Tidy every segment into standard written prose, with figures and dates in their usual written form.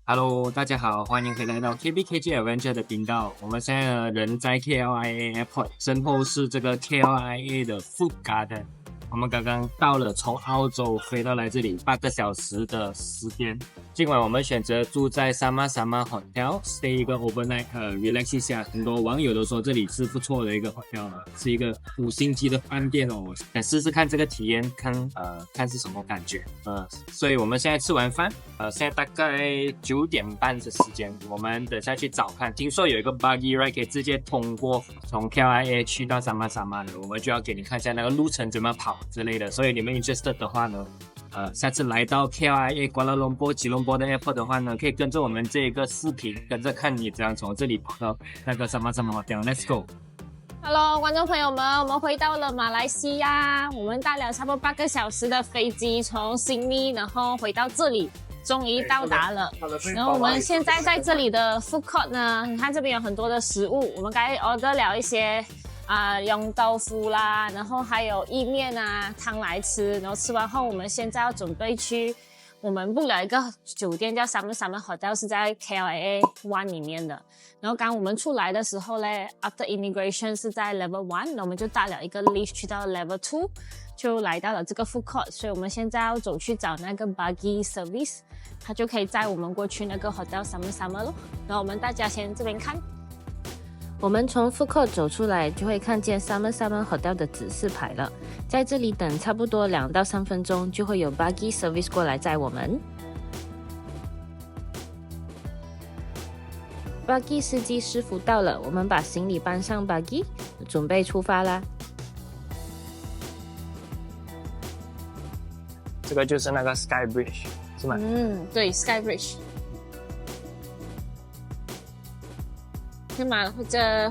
Hello，大家好，欢迎回来到 KBKG Adventure 的频道。我们现在呢人在 KLIA Airport， 身后是这个 KLIA 的 Food Garden。我们刚刚到了，从澳洲飞到来这里8个小时的时间。今晚我们选择住在 Sama Hotel stay 一个 overnight， relax 一下。很多网友都说这里是不错的一个 hotel， 是一个5星级的饭店哦。我想试试看这个体验，看是什么感觉。所以我们现在吃完饭，现在大概9点半的时间，我们等下去找看。听说有一个 buggy ride 可以直接通过从 KLIA 去到 Sama 的，我们就要给你看一下那个路程怎么跑之类的。所以你们 interested 的话呢，下次来到 KLIA 瓜拉隆波、吉隆坡的 airport 的话呢，可以跟着我们这个视频，跟着看你怎样从这里跑到那个 Sama Hotel。Let's go。Hello， 观众朋友们，我们回到了马来西亚，我们搭了差不多8个小时的飞机，从悉尼然后回到这里，终于到达了。然后我们现在在这里的 food court 呢，你看这边有很多的食物，我们刚才 order 了一些用豆腐啦，然后还有意面啊、汤来吃，然后吃完后，我们现在要准备去我们 book 了一个酒店叫 Sama Hotel， 是在 KLIA 1里面的。然后刚我们出来的时候嘞 ，after immigration 是在 level 1， 那我们就搭了一个 lift 去到 level 2， 就来到了这个 food court。所以我们现在要走去找那个 buggy service， 它就可以载我们过去那个 hotel Sama 咯。然后我们大家先这边看。我们从 food court 走出来，就会看见 Sama Hotel 的指示牌了。在这里等差不多2到3分钟，就会有 buggy service 过来载我们。buggy 司机师傅到了，我们把行李搬上 buggy， 准备出发啦。这个就是那个 Sky Bridge， 是吗？对 ，Sky Bridge。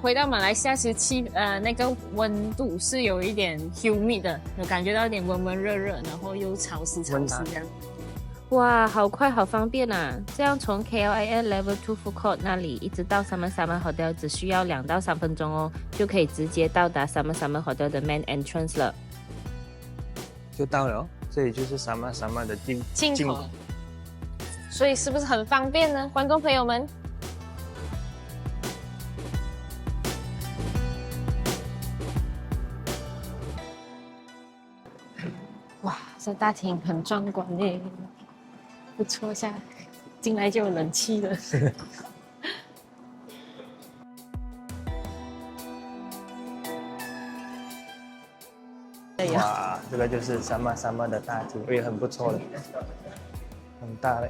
回到马来西亚，其实那个温度是有一点 humid 的，有感觉到有点温温热热，然后又潮湿这样。哇，好快好方便啊！这样从 KLIA Level 2 Food Court 那里一直到 Sama Hotel 只需要2到3分钟哦，就可以直接到达 Sama Hotel 的 Main Entrance 了。就到了哦，这里就是 Sama 的尽头。所以是不是很方便呢，观众朋友们？哇，这大厅很壮观耶，不错，下进来就有冷气了。哇，这个就是 Sama 的大厅，也很不错的，很大嘞。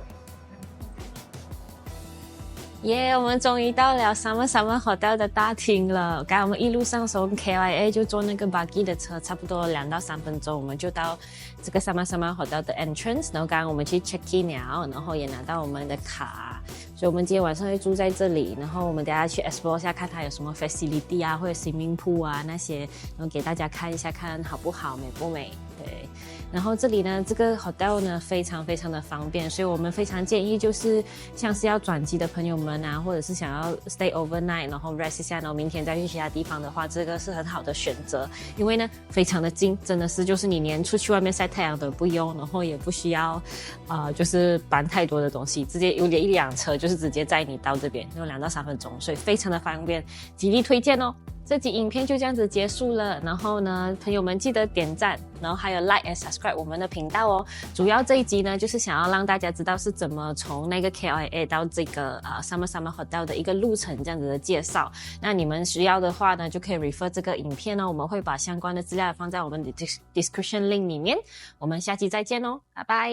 耶，我们终于到了 Sama Hotel 的大厅了。刚才我们一路上从 KLIA 就坐那个 buggy 的车，差不多2到3分钟，我们就到这个 Sama Hotel 的 entrance。然后刚刚我们去 check in 了，然后也拿到我们的卡，所以我们今天晚上会住在这里。然后我们等下去 explore 一下，看它有什么 facility 啊，或者 swimming pool 啊那些，然后给大家看一下，看好不好，美不美。对，然后这里呢，这个 hotel 呢非常非常的方便，所以我们非常建议就是像是要转机的朋友们啊，或者是想要 stay overnight， 然后 rest 一下，然后明天再去其他地方的话，这个是很好的选择，因为呢非常的近，真的是就是你连出去外面晒太阳都不用，然后也不需要就是搬太多的东西，直接有一辆车就是直接载你到这边，用2到3分钟，所以非常的方便，极力推荐哦。这集影片就这样子结束了，然后呢，朋友们记得点赞，然后还有 like and subscribe 我们的频道哦。主要这一集呢，就是想要让大家知道是怎么从那个 KLIA 到这个Sama Hotel 的一个路程这样子的介绍。那你们需要的话呢，就可以 refer 这个影片哦，我们会把相关的资料放在我们的 description link 里面。我们下期再见哦，拜拜。